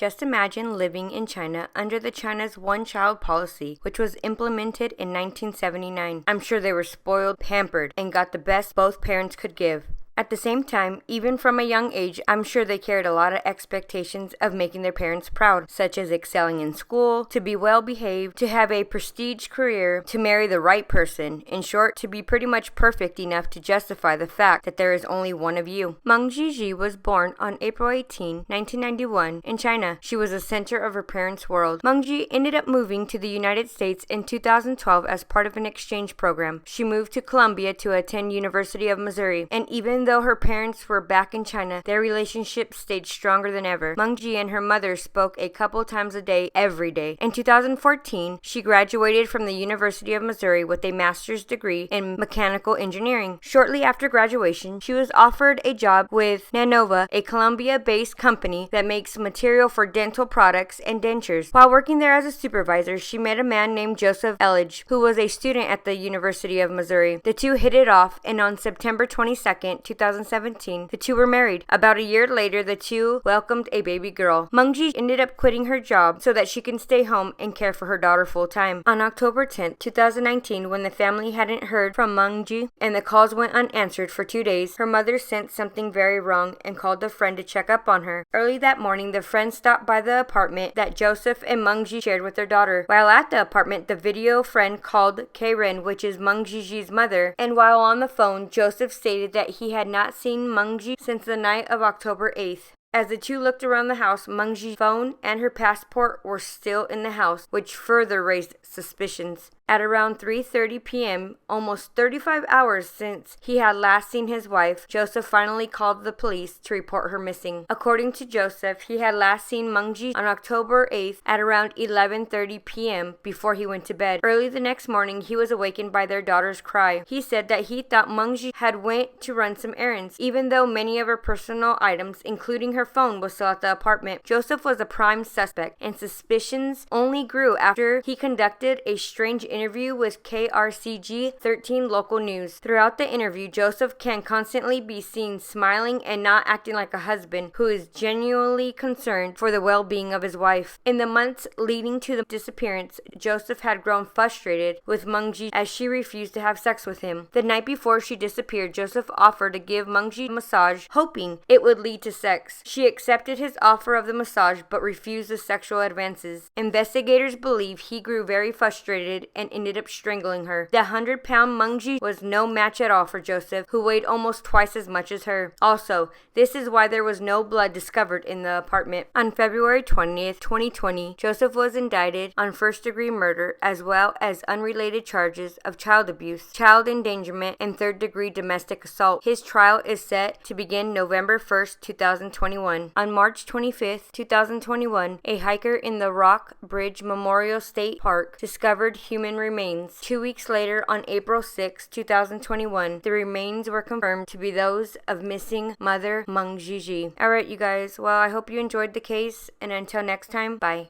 Just imagine living in China under the China's one-child policy, which was implemented in 1979. I'm sure they were spoiled, pampered, and got the best both parents could give. At the same time, even from a young age, I'm sure they carried a lot of expectations of making their parents proud, such as excelling in school, to be well behaved, to have a prestige career, to marry the right person. In short, to be pretty much perfect enough to justify the fact that there is only one of you. Mengqi Ji was born on April 18, 1991, in China. She was the center of her parents' world. Mengqi ended up moving to the United States in 2012 as part of an exchange program. She moved to Columbia to attend University of Missouri, and even though her parents were back in China, their relationship stayed stronger than ever. Mengqi and her mother spoke a couple times a day, every day. In 2014, she graduated from the University of Missouri with a master's degree in mechanical engineering. Shortly after graduation, she was offered a job with Nanova, a Columbia-based company that makes material for dental products and dentures. While working there as a supervisor, she met a man named Joseph Elledge, who was a student at the University of Missouri. The two hit it off, and on September 22nd, 2017, the two were married. About a year later, the two welcomed a baby girl. Mengqi ended up quitting her job so that she can stay home and care for her daughter full-time. On October 10, 2019, when the family hadn't heard from Mengqi and the calls went unanswered for 2 days, her mother sensed something very wrong and called a friend to check up on her. Early that morning, the friend stopped by the apartment that Joseph and Mengqi shared with their daughter. While at the apartment, the video friend called Karen, which is Mengqi Ji's mother, and while on the phone, Joseph stated that he had not seen Mengqi since the night of October 8th. As the two looked around the house, Mengqi's phone and her passport were still in the house, which further raised suspicions. At around 3:30 p.m., almost 35 hours since he had last seen his wife, Joseph finally called the police to report her missing. According to Joseph, he had last seen Mengqi on October 8th at around 11:30 p.m. before he went to bed. Early the next morning, he was awakened by their daughter's cry. He said that he thought Mengqi had went to run some errands, even though many of her personal items, including her phone, was still at the apartment. Joseph was a prime suspect, and suspicions only grew after he conducted a strange interview with KRCG 13 local news. Throughout the interview, Joseph can constantly be seen smiling and not acting like a husband who is genuinely concerned for the well-being of his wife. In the months leading to the disappearance, Joseph had grown frustrated with Mengqi as she refused to have sex with him. The night before she disappeared, Joseph offered to give Mengqi a massage, hoping it would lead to sex. She accepted his offer of the massage but refused the sexual advances. Investigators believe he grew very frustrated and ended up strangling her. The 100-pound Mengqi was no match at all for Joseph, who weighed almost twice as much as her. Also, this is why there was no blood discovered in the apartment. On February 20th, 2020, Joseph was indicted on first-degree murder as well as unrelated charges of child abuse, child endangerment, and third-degree domestic assault. His trial is set to begin November 1st, 2021. On March 25th, 2021, a hiker in the Rock Bridge Memorial State Park discovered human remains. 2 weeks later, on April 6, 2021, the remains were confirmed to be those of missing Mother Mengqi Ji. Alright, you guys, well, I hope you enjoyed the case, and until next time, bye.